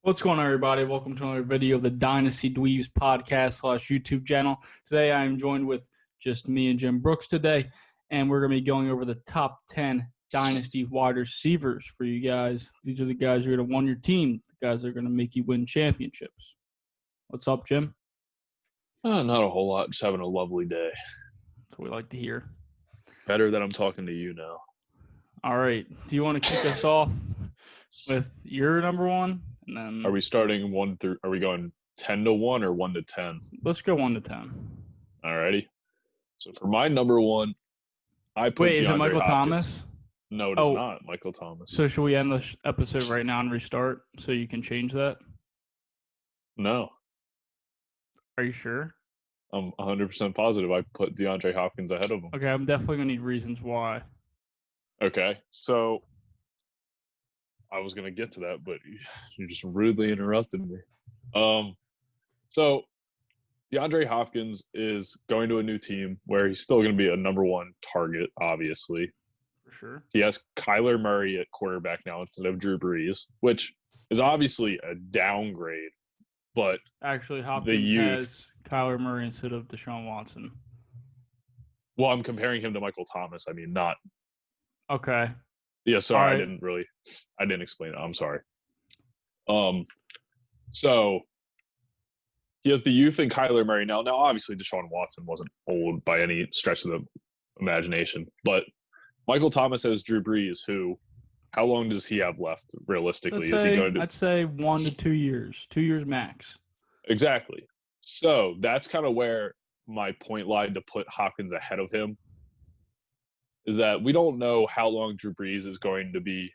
What's going on, everybody? Welcome to another video of the Dynasty Dweebs podcast / YouTube channel. Today, I am joined with just me and Jim Brooks today, and we're going to be going over the top 10 Dynasty wide receivers for you guys. These are the guys who are going to win your team, the guys that are going to make you win championships. What's up, Jim? Not a whole lot. Just having a lovely day. That's what we like to hear. Better that I'm talking to you now. All right. Do you want to kick us off with your number one? And then Are we starting 1 through? Are we going 10 to 1 or 1 to 10? let's go 1 to 10. Alrighty. So for my number one, I put Wait, DeAndre is it Michael Hopkins. Thomas? No, it is not Michael Thomas. So should we end this episode right now and restart so you can change that? No, Are you sure? I'm 100% positive I put DeAndre Hopkins ahead of him. Okay, I'm definitely going to need reasons why. Okay, so I was going to get to that, but you just rudely interrupted me. So DeAndre Hopkins is going to a new team where he's still going to be a number one target, obviously. For sure. He has Kyler Murray at quarterback now instead of Drew Brees, which is obviously a downgrade. But actually, Hopkins has Kyler Murray instead of Deshaun Watson. Well, I'm comparing him to Michael Thomas. I mean, not. Okay. Yeah, sorry, I didn't explain it. I'm sorry. So he has the youth and Kyler Murray now. Now, obviously, Deshaun Watson wasn't old by any stretch of the imagination, but Michael Thomas has Drew Brees, who, how long does he have left realistically? Is he going to? I'd say 1 to 2 years, 2 years max. Exactly. So that's kind of where my point lied to put Hopkins ahead of him. Is that we don't know how long Drew Brees is going to be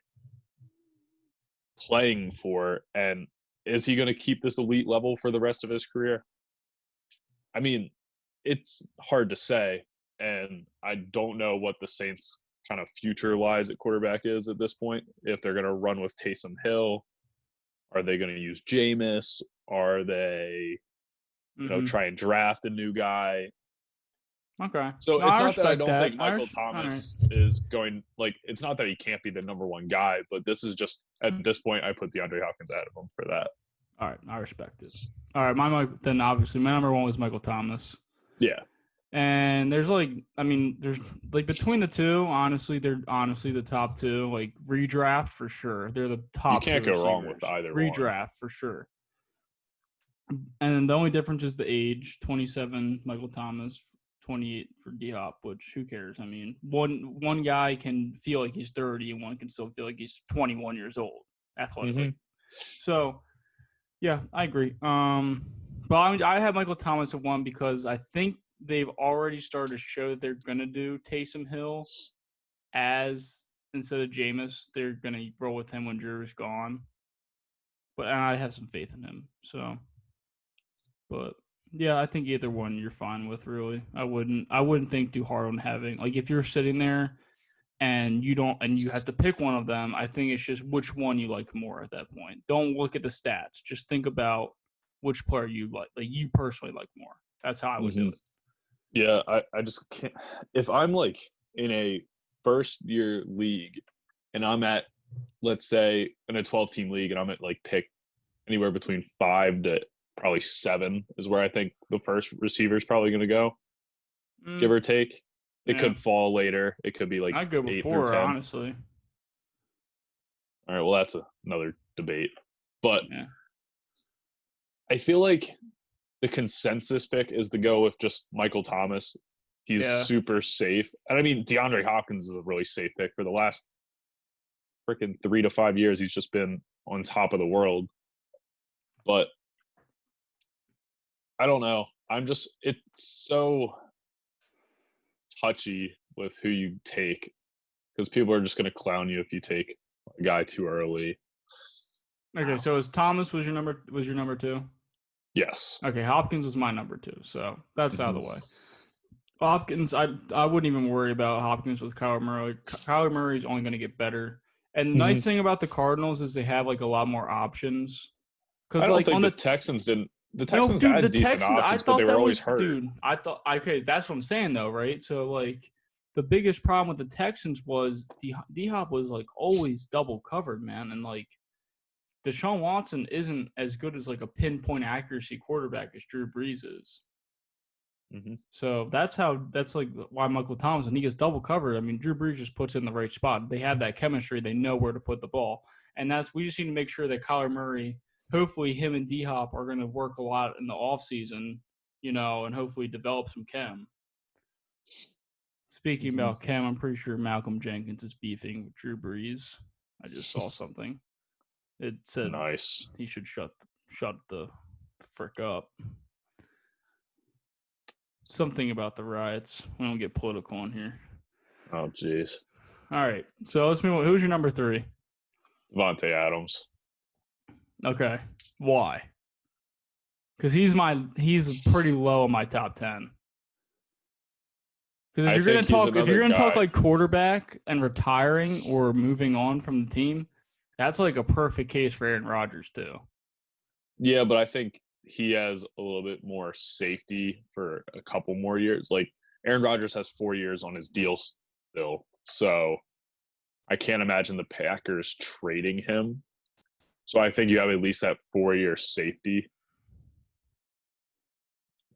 playing for, and is he going to keep this elite level for the rest of his career? I mean, it's hard to say, and I don't know what the Saints' kind of future lies at quarterback is at this point. If they're going to run with Taysom Hill, are they going to use Jameis? Are they, try and draft a new guy? Okay. So it's not that I don't think Michael Thomas is going, it's not that he can't be the number one guy, but this is just, at this point, I put DeAndre Hopkins ahead of him for that. All right. I respect it. All right. Then obviously my number one was Michael Thomas. Yeah. And there's between the two, honestly, they're honestly the top two. Like redraft for sure. They're the top. You can't go wrong with either redraft one. for sure. And the only difference is the age. 27, Michael Thomas. 28 for D-Hop, which who cares? I mean, one guy can feel like he's 30 and one can still feel like he's 21 years old athletically. Mm-hmm. So, yeah, I agree. But I have Michael Thomas at 1 because I think they've already started to show that they're going to do Taysom Hill as instead of Jameis. They're going to roll with him when Drew's gone. But I have some faith in him. So, but yeah, I think either one you're fine with, really. I wouldn't think too hard on having, if you're sitting there and you have to pick one of them, I think it's just which one you like more at that point. Don't look at the stats. Just think about which player you like you personally like more. That's how I would do it. Yeah, I just can't. If I'm in a first year league and I'm at, let's say, in a 12-team league and I'm at pick anywhere between 5 to probably 7 is where I think the first receiver is probably going to go, give or take. It could fall later. It could be I'd go 8 before, through 10. honestly. All right, well, that's another debate. But I feel like the consensus pick is to go with just Michael Thomas. He's super safe. And I mean, DeAndre Hopkins is a really safe pick. For the last freaking 3 to 5 years, he's just been on top of the world. But I don't know. It's so touchy with who you take because people are just going to clown you if you take a guy too early. Okay, so Thomas was your number 2? Yes. Okay, Hopkins was my number 2, so that's out of the way. Hopkins, I wouldn't even worry about Hopkins with Kyler Murray. Kyler Murray is only going to get better. And the nice thing about the Cardinals is they have a lot more options. Because I don't think the Texans didn't. The Texans had decent options, but they were always hurt. Dude, I thought, okay, that's what I'm saying, though, right? So, the biggest problem with the Texans was D-Hop was, always double covered, man. And, Deshaun Watson isn't as good as like a pinpoint accuracy quarterback as Drew Brees is. Mm-hmm. So that's like why Michael Thomas, when he gets double covered, I mean, Drew Brees just puts in the right spot. They have that chemistry. They know where to put the ball. And we just need to make sure that Kyler Murray, hopefully him and D-Hop are going to work a lot in the offseason, and hopefully develop some chem. Speaking about chem, I'm pretty sure Malcolm Jenkins is beefing with Drew Brees. I just saw something. It said nice. He should shut the frick up. Something about the riots. We don't get political in here. Oh, jeez. All right. So let's move on. Who's your number 3? Devontae Adams. Okay. Why? Because he's pretty low in my top 10. Because if you're gonna talk like quarterback and retiring or moving on from the team, that's like a perfect case for Aaron Rodgers too. Yeah, but I think he has a little bit more safety for a couple more years. Like Aaron Rodgers has 4 years on his deal still, so I can't imagine the Packers trading him. So I think you have at least that 4-year safety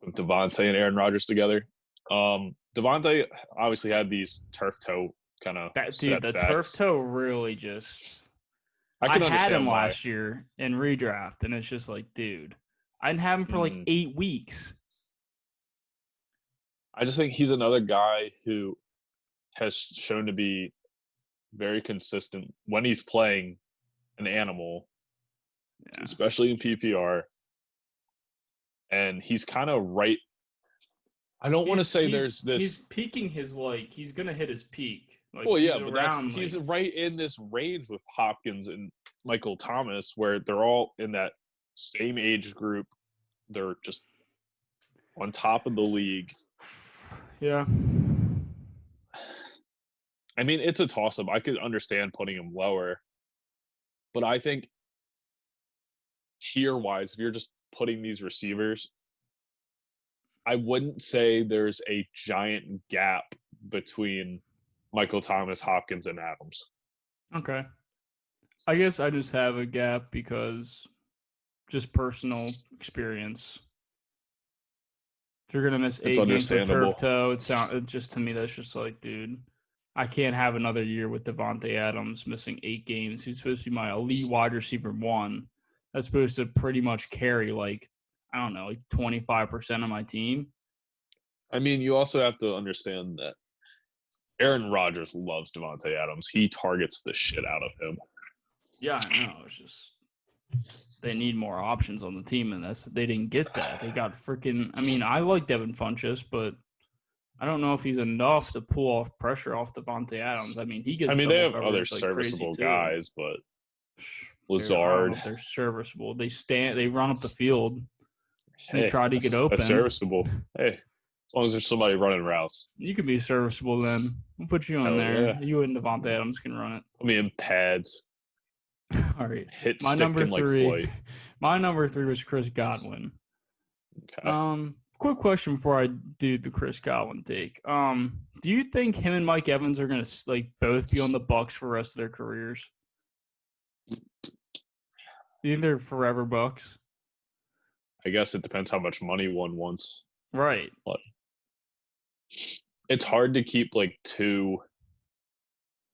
with Devontae and Aaron Rodgers together. Devontae obviously had these turf toe kind of the turf toe really just. I had him last year in redraft, and it's just like, dude, I didn't have him for like 8 weeks. I just think he's another guy who has shown to be very consistent when he's playing an animal, especially in PPR. And he's kind of right. I don't want to say there's this. He's peaking he's going to hit his peak. Like, well, yeah, but he's right in this range with Hopkins and Michael Thomas, where they're all in that same age group. They're just on top of the league. Yeah. I mean, it's a toss-up. I could understand putting him lower, but I think tier-wise, if you're just putting these receivers, I wouldn't say there's a giant gap between Michael Thomas, Hopkins, and Adams. Okay. I guess I just have a gap because just personal experience. If you're gonna miss 8 games with turf toe, it just to me that's just like, dude, I can't have another year with Devontae Adams missing 8 games. He's supposed to be my elite wide receiver 1. That's supposed to pretty much carry like 25% of my team. I mean, you also have to understand that Aaron Rodgers loves Devontae Adams. He targets the shit out of him. Yeah, I know. It's just they need more options on the team, and they didn't get that. They got freaking. I mean, I like Devin Funchess, but I don't know if he's enough to pull off pressure off Devontae Adams. I mean, he gets. I mean, they have other serviceable guys, but Lazard. They're serviceable. They run up the field. They try to get open. That's serviceable. Hey, as long as there's somebody running routes. You can be serviceable then. We'll put you in there. Yeah. You and Devontae Adams can run it. Put me in pads. All right. Hit my number 3. Like my number 3 was Chris Godwin. Okay. Quick question before I do the Chris Godwin take. Do you think him and Mike Evans are gonna both be on the Bucs for the rest of their careers? Do you think they're forever Bucs? I guess it depends how much money one wants. Right. But it's hard to keep 2.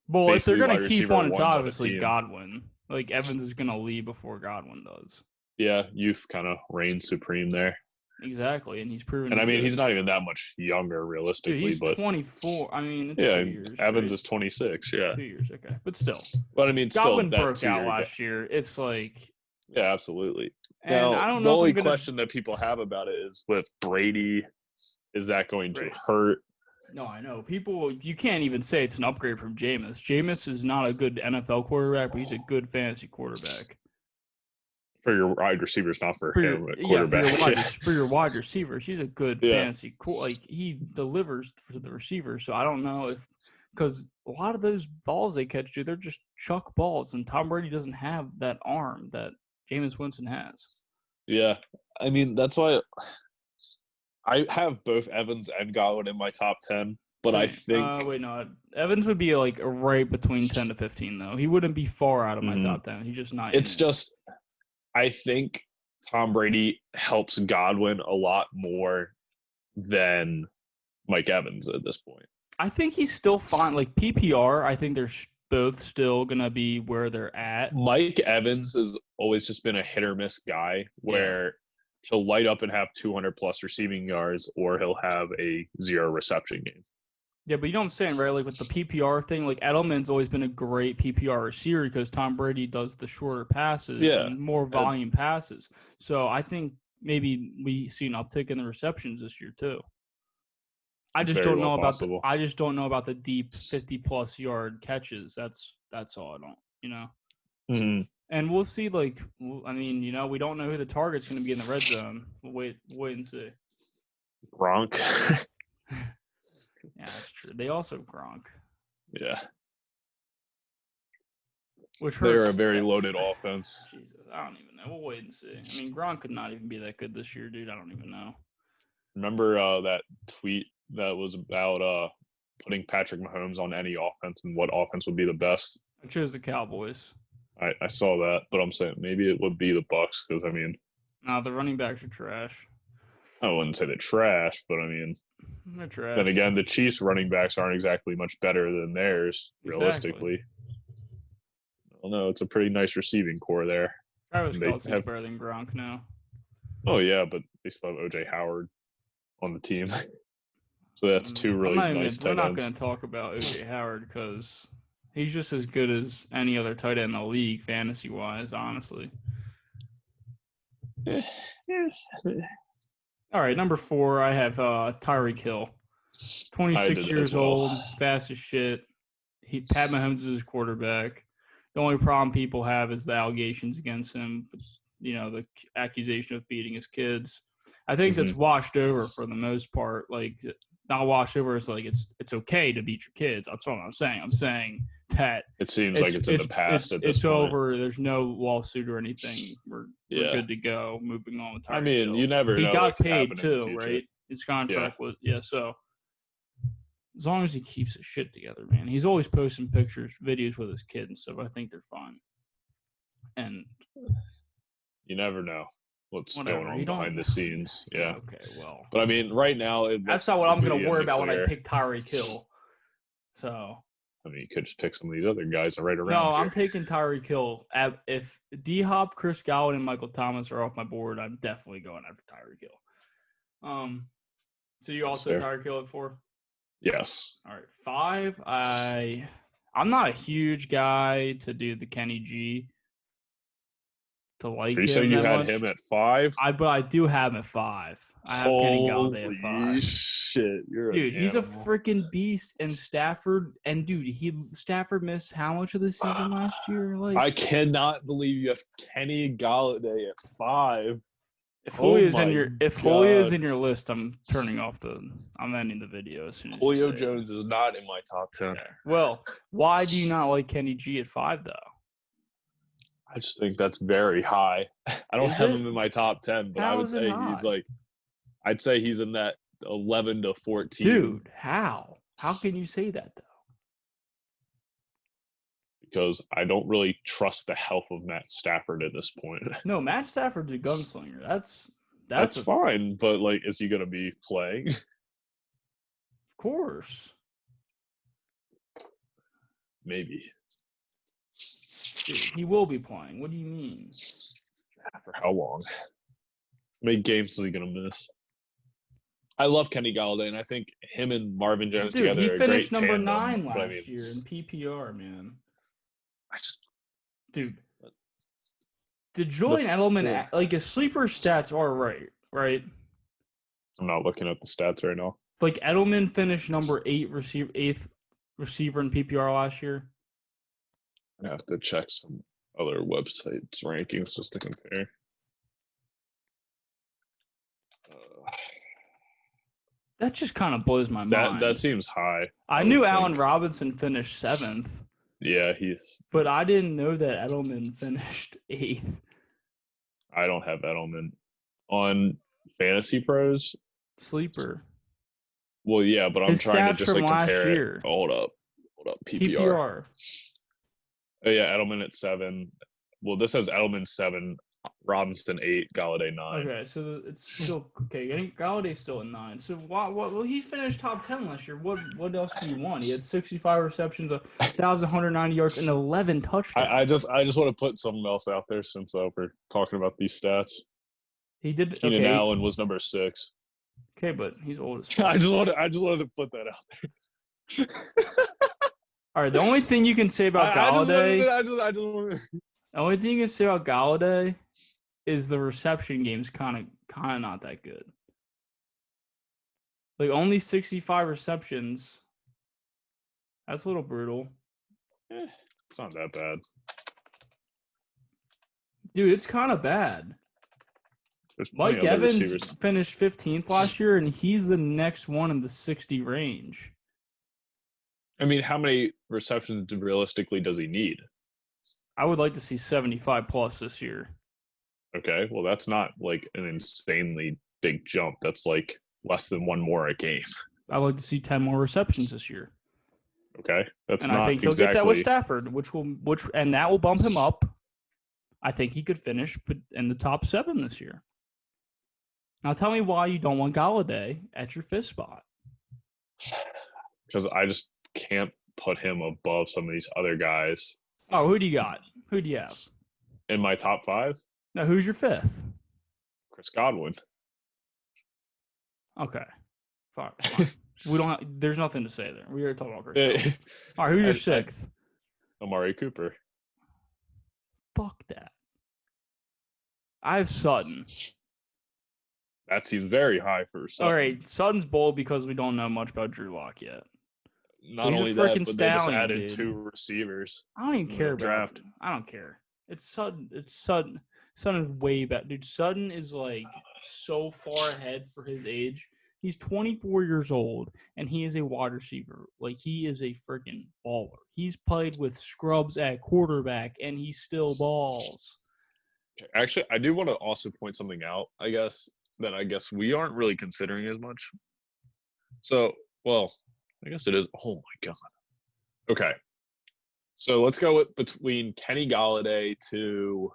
Well, if they're going to keep one, it's obviously Godwin. Evans is going to leave before Godwin does. Yeah, youth kind of reigns supreme there. Exactly, and he's proven. And I mean, he's not even that much younger, realistically. Dude, he's 24. I mean, it's 2 years. Evans is 26. Yeah, 2 years. Okay, but still. But I mean, Godwin broke out last year. It's yeah, absolutely. And now, I don't know. The only question that people have about it is with Brady, is that going to hurt? No, I know. You can't even say it's an upgrade from Jameis. Jameis is not a good NFL quarterback, but he's a good fantasy quarterback. For your wide receivers, not for him, quarterback. Yeah, for your wide receivers, he's a good fantasy. He delivers for the receivers. So I don't know because a lot of those balls they catch, dude, they're just chuck balls, and Tom Brady doesn't have that arm that Jameis Winston has. Yeah, I mean that's why I have both Evans and Godwin in my top 10. But I think Evans would be right between 10 to 15 though. He wouldn't be far out of my top 10. He's just not. It's just I think Tom Brady helps Godwin a lot more than Mike Evans at this point. I think he's still fine. Like PPR, I think they're both still gonna be where they're at. Mike Evans has always just been a hit or miss guy where he'll light up and have 200 plus receiving yards, or he'll have a 0 reception game. Yeah, but you know what I'm saying, right? Like with the PPR thing, like Edelman's always been a great PPR receiver because Tom Brady does the shorter passes and more volume passes. So I think maybe we see an uptick in the receptions this year too. I just don't know about the deep 50+ yard catches. That's all I don't, you know. Mm-hmm. And we'll see. Like, I mean, you know, we don't know who the target's going to be in the red zone. We'll wait and see. Gronk. Yeah, that's true. They also Gronk. Yeah. Which hurts. They're a very loaded offense. Jesus, I don't even know. We'll wait and see. I mean, Gronk could not even be that good this year, dude. I don't even know. Remember that tweet that was about putting Patrick Mahomes on any offense and what offense would be the best? I chose the Cowboys. I saw that, but I'm saying maybe it would be the Bucks because, I mean. No, the running backs are trash. I wouldn't say they're trash, but I mean. They're trash. Then again, the Chiefs running backs aren't exactly much better than theirs, realistically. I don't know. It's a pretty nice receiving core there. Travis Kelce's better than Gronk now. Oh, yeah, but they still have O.J. Howard on the team. So that's two really nice tight ends. We're not going to talk about O.J. Howard because he's just as good as any other tight end in the league, fantasy-wise, honestly. Yes. All right, number 4, I have Tyreek Hill. 26 years old, fast as shit. Pat Mahomes is his quarterback. The only problem people have is the allegations against him, you know, the accusation of beating his kids. I think that's washed over for the most part. Like, not washed over. It's like it's okay to beat your kids. That's what I'm saying. I'm saying that it seems like it's in the past. It's over. There's no lawsuit or anything. We're good to go. Moving on with Tyreek. I mean, Hill. you never know. He got paid too, right? His contract was So as long as he keeps his shit together, man. He's always posting pictures, videos with his kid and stuff. I think they're fine. And you never know what's going on behind the scenes. Yeah. Okay, well. But I mean, right now, that's not what I'm going to worry about when I pick Tyreek Hill. So. I mean, you could just pick some of these other guys right around. No, here. I'm taking Tyreek Hill. If D-Hop, Chris Godwin, and Michael Thomas are off my board, I'm definitely going after Tyreek Hill. So you also Tyreek Hill at 4? Yes. All right, 5. I'm not a huge guy to do the Kenny G. To like him. You said you had him at 5? But I do have him at 5. I have Kenny Galladay at 5. Holy shit, dude! He's a freaking beast. And Stafford, Stafford missed how much of the season last year? Like, I cannot believe you have Kenny Galladay at 5. If Julio's in your list, I'm ending the video as soon as Julio Jones is not in my top 10. Okay. Well, why do you not like Kenny G at 5 though? I just think that's very high. I don't have him in my top 10, but I would say he's in that 11 to 14. Dude, how? How can you say that though? Because I don't really trust the health of Matt Stafford at this point. No, Matt Stafford's a gunslinger. That's fine, but like, is he going to be playing? Of course. Maybe. Dude, he will be playing. What do you mean? For how long? How many games is he going to miss? I love Kenny Galladay, and I think him and Marvin Jones together are a great tandem. He finished number 9 last year in PPR, man. Dude. Did Julian Edelman, like, his sleeper stats are right? I'm not looking at the stats right now. Like, Edelman finished number 8th receiver in PPR last year. I have to check some other websites' rankings just to compare. That just kind of blows my mind. That seems high. I knew Allen Robinson finished 7th. Yeah, but I didn't know that Edelman finished 8th. I don't have Edelman on Fantasy Pros. Sleeper. Well, yeah, but I'm trying to just like compare year. It. Hold up. PPR. Oh yeah, Edelman at 7. Well, this says Edelman 7. Robinson 8, Galladay 9. Okay, so it's still okay. Galladay's still at 9. So well, he finished top 10 last year. What else do you want? He had 65 receptions, 1,190 yards, and 11 touchdowns. I just want to put something else out there since we're talking about these stats. He did. Keenan Allen was number 6. Okay, but he's old as fuck. I just wanted to put that out there. All right, the only thing you can say about Galladay. The only thing you can say about Galladay is the reception game's kind of not that good. Like only 65 receptions. That's a little brutal. It's not that bad. Dude, it's kind of bad. Mike Evans finished 15th last year, and he's the next one in the 60 range. I mean, how many receptions realistically does he need? I would like to see 75 plus this year. Okay, well, that's not like an insanely big jump. That's like less than one more a game. I'd like to see 10 more receptions this year. Okay, that's and not. I think he'll get that with Stafford, and that will bump him up. I think he could finish in the top 7 this year. Now tell me why you don't want Galladay at your 5th spot. Because I just can't put him above some of these other guys. Oh, who do you got? Who do you have? In my top 5? Now, who's your 5th? Chris Godwin. Okay. Fine. We don't. There's nothing to say there. We already talked about Chris Godwin. All right, who's your 6th? Amari Cooper. Fuck that. I have Sutton. That seems very high for Sutton. All right, Sutton's bold because we don't know much about Drew Lock yet. Not only that, but they just added 2 receivers. I don't even care about draft. I don't care. It's Sutton. Sutton is way better. Dude, Sutton is like so far ahead for his age. He's 24 years old, and he is a wide receiver. Like, he is a freaking baller. He's played with scrubs at quarterback, and he still balls. Actually, I do want to also point something out, I guess we aren't really considering as much. So, well, I guess it is. Oh, my God. Okay. So let's go between Kenny Galladay to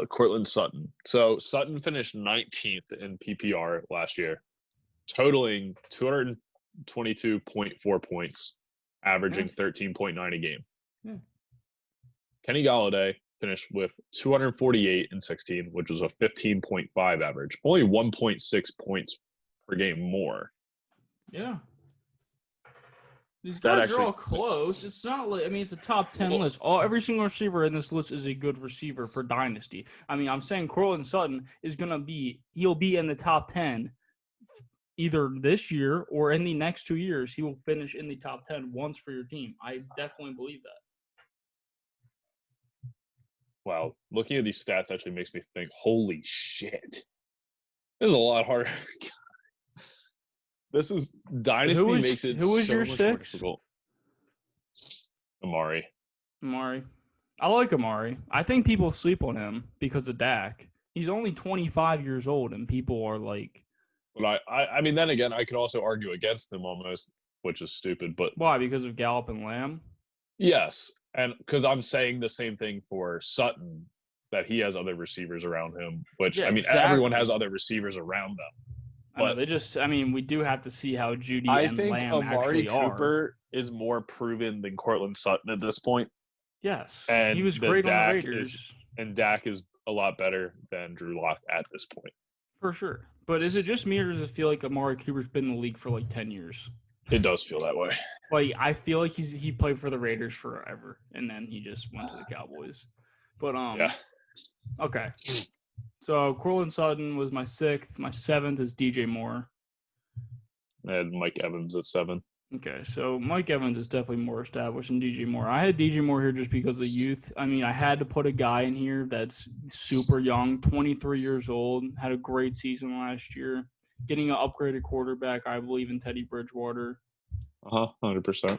Courtland Sutton. So Sutton finished 19th in PPR last year, totaling 222.4 points, averaging 13.9 a game. Yeah. Kenny Galladay finished with 248 and 16, which was a 15.5 average, only 1.6 points per game more. Yeah. These guys are all close. It's not like, it's a top 10 list. Every single receiver in this list is a good receiver for Dynasty. I'm saying Courtland Sutton is he'll be in the top 10 either this year or in the next 2 years. He will finish in the top 10 once for your team. I definitely believe that. Wow. Looking at these stats actually makes me think, holy shit. This is a lot harder. This is Dynasty makes it who was so your much 6? more difficult. Amari. I like Amari. I think people sleep on him because of Dak. He's only 25 years old, and people are like. But I mean, then again, I could also argue against him almost, which is stupid. But why? Because of Gallup and Lamb? Yes, and because I'm saying the same thing for Sutton, that he has other receivers around him. Which exactly. Everyone has other receivers around them. But we do have to see how Judy and Lamb actually are. Amari Cooper is more proven than Courtland Sutton at this point. Yes. And he was great on the Raiders. And Dak is a lot better than Drew Lock at this point. For sure. But is it just me, or does it feel like Amari Cooper's been in the league for like 10 years? It does feel that way. Like, I feel like he played for the Raiders forever, and then he just went to the Cowboys. But, yeah. Okay. So, Courtland Sutton was my 6th. My 7th is DJ Moore. I had Mike Evans at 7. Okay, so Mike Evans is definitely more established than DJ Moore. I had DJ Moore here just because of youth. I had to put a guy in here that's super young, 23 years old, had a great season last year, getting an upgraded quarterback, I believe, in Teddy Bridgewater. 100%.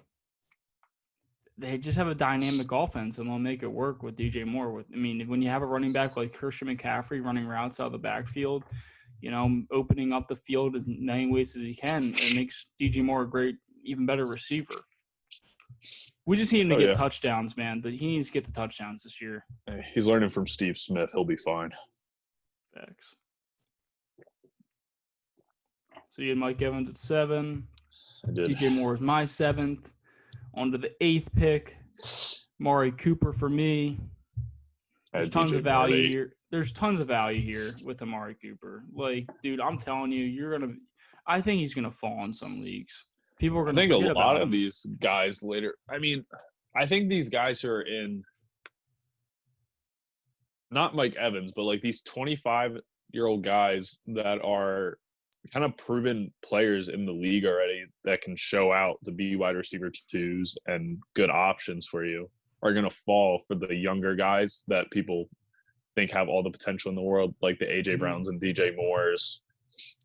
They just have a dynamic offense, and they'll make it work with DJ Moore. When you have a running back like Christian McCaffrey running routes out of the backfield, opening up the field as many ways as he can, it makes DJ Moore a great, even better receiver. We just need him to Oh, get yeah. touchdowns, man. He needs to get the touchdowns this year. Hey, he's learning from Steve Smith. He'll be fine. Facts. So you had Mike Evans at 7. I did. DJ Moore is my 7th. On to the 8th pick. Amari Cooper for me. There's tons of value here. There's tons of value here with Amari Cooper. Like, dude, I'm telling you, I think he's gonna fall in some leagues. People are gonna forget about him. I think a lot of these guys later. I mean, I think these guys who are in, not Mike Evans, but like these 25-year-old guys that are kind of proven players in the league already that can show out to be wide receiver 2s and good options for you are going to fall for the younger guys that people think have all the potential in the world, like the AJ Browns and DJ Moores,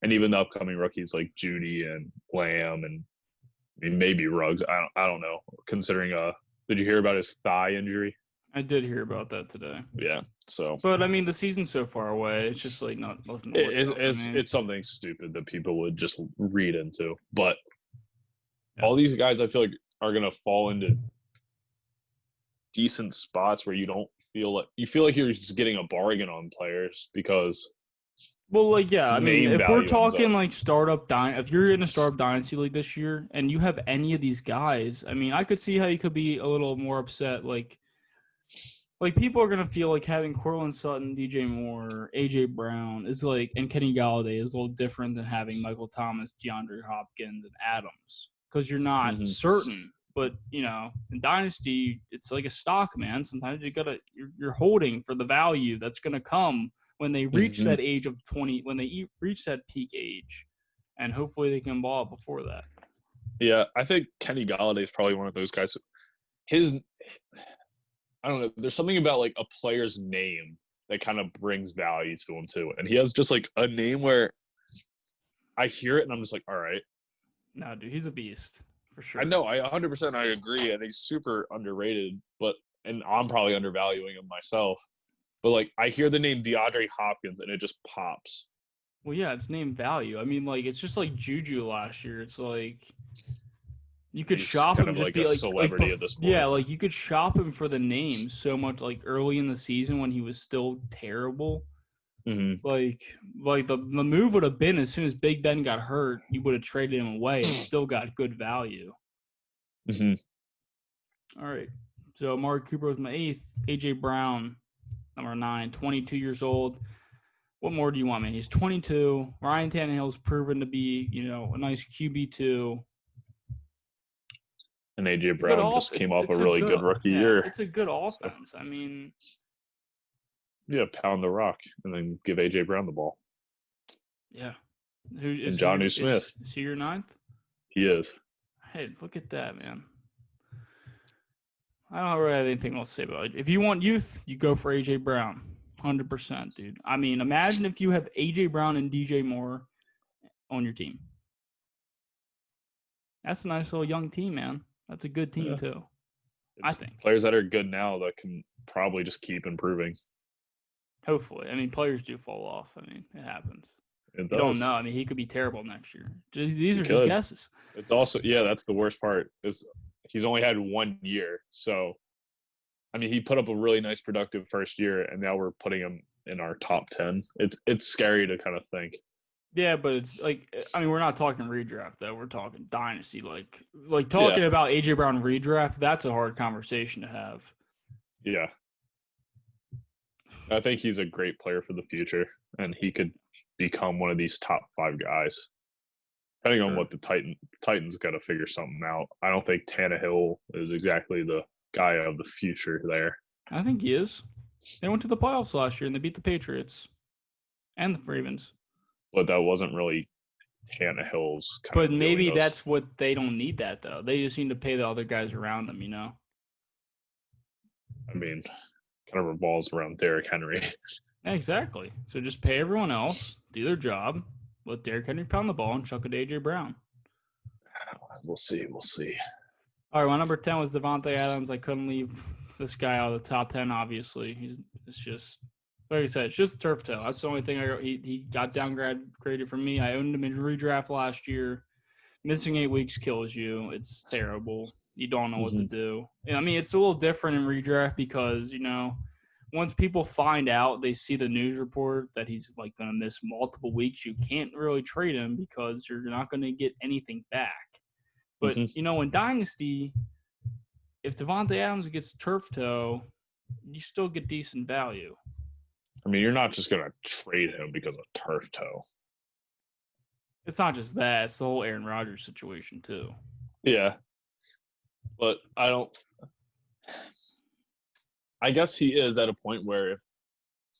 and even the upcoming rookies like Judy and Lamb and maybe Ruggs. I don't know. Considering did you hear about his thigh injury? I did hear about that today. Yeah. So, but I mean, the season's so far away. It's just like nothing. It's something stupid that people would just read into. But all these guys, I feel like, are gonna fall into decent spots where you don't feel like you're just getting a bargain on players because. Well, like, yeah, I mean, if we're talking like if you're in a startup dynasty league this year and you have any of these guys, I mean, I could see how you could be a little more upset. Like people are gonna feel like having Courtland Sutton, DJ Moore, AJ Brown is like, and Kenny Galladay is a little different than having Michael Thomas, DeAndre Hopkins, and Adams because you're not certain. But in Dynasty, it's like a stock, man. Sometimes you're holding for the value that's gonna come when they reach that age of 20, when they reach that peak age, and hopefully they can ball out before that. Yeah, I think Kenny Galladay is probably one of those guys. I don't know. There's something about like a player's name that kind of brings value to him too, and he has just like a name where I hear it and I'm just like, all right. No, dude, he's a beast for sure. I know, 100% I agree, and he's super underrated, and I'm probably undervaluing him myself. But like, I hear the name DeAndre Hopkins and it just pops. Well, yeah, it's name value. I mean, like, it's just like Juju last year. It's like you could shop him, just like be a like celebrity at this point. Yeah, like you could shop him for the name so much, like early in the season when he was still terrible. Like the move would have been as soon as Big Ben got hurt, you would have traded him away and still got good value. All right, so Amari Cooper was my 8th. AJ Brown, number 9, 22 years old. What more do you want, man? He's 22. Ryan Tannehill's proven to be, a nice QB2. And AJ Brown just came off a really good rookie year. It's a good offense. I mean, yeah, pound the rock and then give AJ Brown the ball. Yeah. And Jonnu Smith. Is he your 9th? He is. Hey, look at that, man. I don't really have anything else to say about it. If you want youth, you go for AJ Brown. 100%, dude. I mean, imagine if you have AJ Brown and DJ Moore on your team. That's a nice little young team, man. That's a good team, too. I think. Players that are good now that can probably just keep improving. Hopefully. I mean, players do fall off. I mean, it happens. You don't know. I mean, he could be terrible next year. These are just guesses. It's also, that's the worst part, is he's only had 1 year. So, I mean, he put up a really nice productive first year, and now we're putting him in our top 10. It's scary to kind of think. Yeah, but it's like, I mean, we're not talking redraft, though. We're talking dynasty. Like talking about AJ Brown redraft, that's a hard conversation to have. Yeah. I think he's a great player for the future, and he could become one of these top 5 guys. Depending on what the Titans got to figure something out. I don't think Tannehill is exactly the guy of the future there. I think he is. They went to the playoffs last year, and they beat the Patriots and the Ravens. But that wasn't really Tannehill's kind of. But maybe that's what they don't need that, though. They just need to pay the other guys around them, I mean, kind of revolves around Derrick Henry. Exactly. So just pay everyone else, do their job, let Derrick Henry pound the ball, and chuck it to AJ Brown. We'll see. All right, my number 10 was Devontae Adams. I couldn't leave this guy out of the top 10, obviously. It's just, like I said, it's just turf toe. That's the only thing he got downgraded from me. I owned him in redraft last year. Missing 8 weeks kills you. It's terrible. You don't know what to Mhm. do. I mean, it's a little different in redraft because, once people find out, they see the news report that he's like going to miss multiple weeks, you can't really trade him because you're not going to get anything back. But, Mhm. in Dynasty, if Devontae Adams gets turf toe, you still get decent value. I mean, you're not just gonna trade him because of turf toe. It's not just that; it's the whole Aaron Rodgers situation too. Yeah, but I don't. I guess he is at a point where if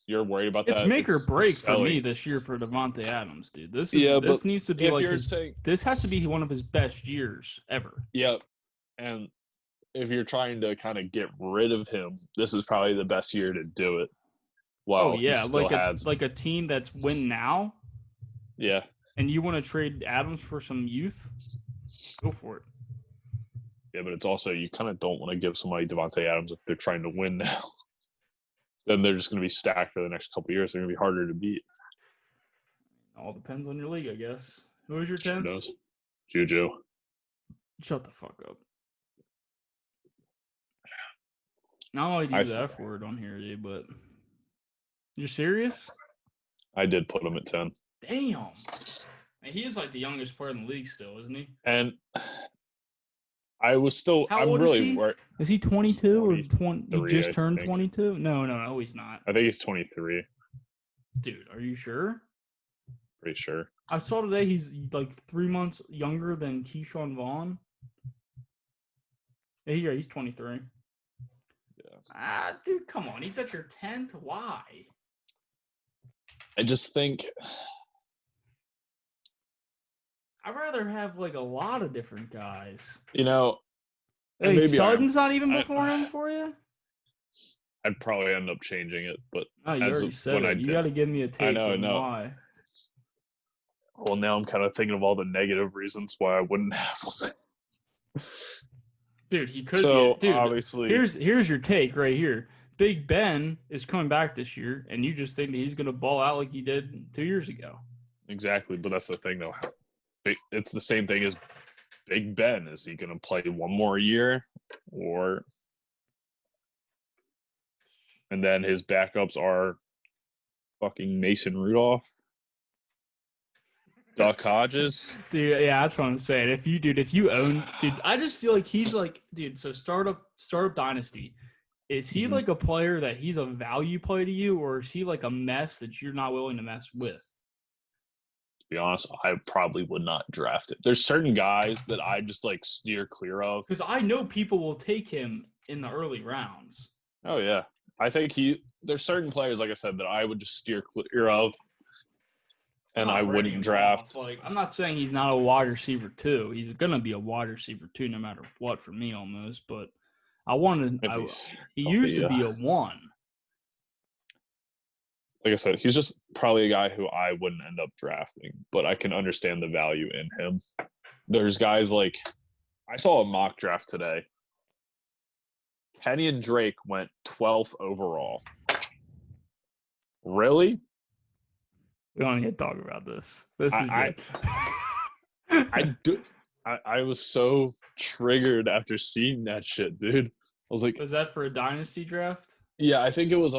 you're worried about It's that, make or it's break for me selling. this year for Devontae Adams, dude. This But needs to be if like you're saying, this has to be one of his best years ever. yep, and if you're trying to kind of get rid of him, this is probably the best year to do it. Oh While he yeah, still like has, a team that's win now, yeah, and you want to trade Adams for some youth, go for it. yeah, but it's also you kind of don't want to give somebody Devontae Adams if they're trying to win now. Then they're just going to be stacked for the next couple of years. They're going to be harder to beat. All depends on your league, I guess. Who was your Who 10th? knows? Juju. Shut the fuck up. I don't like to use the F word on here, dude, but you're serious? I did put him at 10. Damn. And he is like the youngest player in the league still, isn't he? And I was still. How I'm old really is he? worried. Is he 22 or 20? He just I turned think. 22? No, he's not. I think he's 23. Dude, are you sure? Pretty sure. I saw today he's like 3 months younger than Keyshawn Vaughn. Yeah, he's 23. Yeah. Dude, come on. He's at your 10th? Why? I just think. I'd rather have like a lot of different guys. Maybe Sutton's not even before him for you? I'd probably end up changing it, but You already said it. You got to give me a take on why. Well, now I'm kind of thinking of all the negative reasons why I wouldn't have one. Dude, he could be. Dude, obviously, here's your take right here. Big Ben is coming back this year, and you just think that he's going to ball out like he did 2 years ago. Exactly, but that's the thing, though. It's the same thing as Big Ben. Is he going to play one more year, or? And then his backups are fucking Mason Rudolph, Duck Hodges. Dude, yeah, that's what I'm saying. If you own, dude, I just feel like he's like, dude. So startup Dynasty, is he like a player that he's a value play to you, or is he like a mess that you're not willing to mess with? To be honest, I probably would not draft it. There's certain guys that I just like steer clear of because I know people will take him in the early rounds. Oh yeah, I think there's certain players, like I said, that I would just steer clear of, and I wouldn't draft. Like, I'm not saying he's not a wide receiver too. He's gonna be a wide receiver too, no matter what, for me almost. But he used to be a 1. Like I said, he's just probably a guy who I wouldn't end up drafting, but I can understand the value in him. There's guys like I saw a mock draft today. Kenyon Drake went 12th overall. Really? We don't need to talk about this. This is I was so triggered after seeing that shit, dude. I was like, was that for a dynasty draft? Yeah, I think it was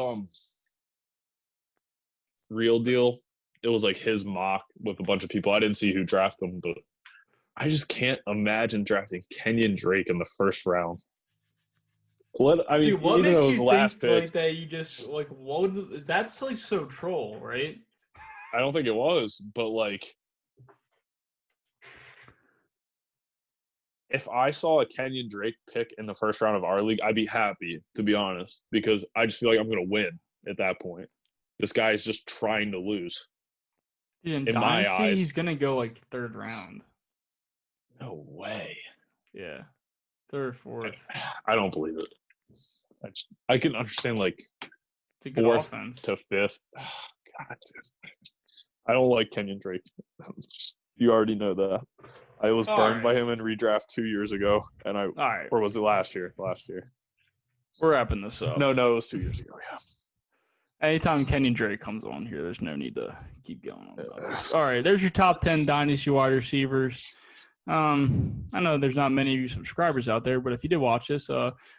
Real Deal. It was like his mock with a bunch of people. I didn't see who drafted him, but I just can't imagine drafting Kenyon Drake in the first round. What makes you think like that? You just like that's like so troll, right? I don't think it was, but like, if I saw a Kenyon Drake pick in the first round of our league, I'd be happy, to be honest, because I just feel like I'm going to win at that point. This guy is just trying to lose. Dude, in Dynasty, my eyes, he's going to go like 3rd round. No way. Yeah. 3rd or 4th. I don't believe it. I can understand like it's a good 4th offense. to 5th. Oh, God, dude. I don't like Kenyon Drake. You already know that. I was burned by him in redraft 2 years ago, and or was it last year? Last year. We're wrapping this up. No, it was 2 years ago. Yeah. Anytime Kenyon Drake comes on here, there's no need to keep going on about this. All right, there's your top 10 Dynasty wide receivers. I know there's not many of you subscribers out there, but if you did watch this,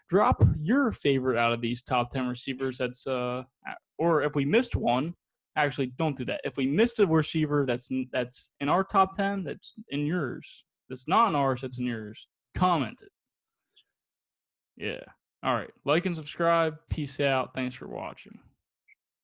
drop your favorite out of these top 10 receivers. That's or if we missed one, actually don't do that. If we missed a receiver that's in our top 10, that's in yours. That's not in ours, that's in yours. Comment it. Yeah. All right. Like and subscribe. Peace out. Thanks for watching.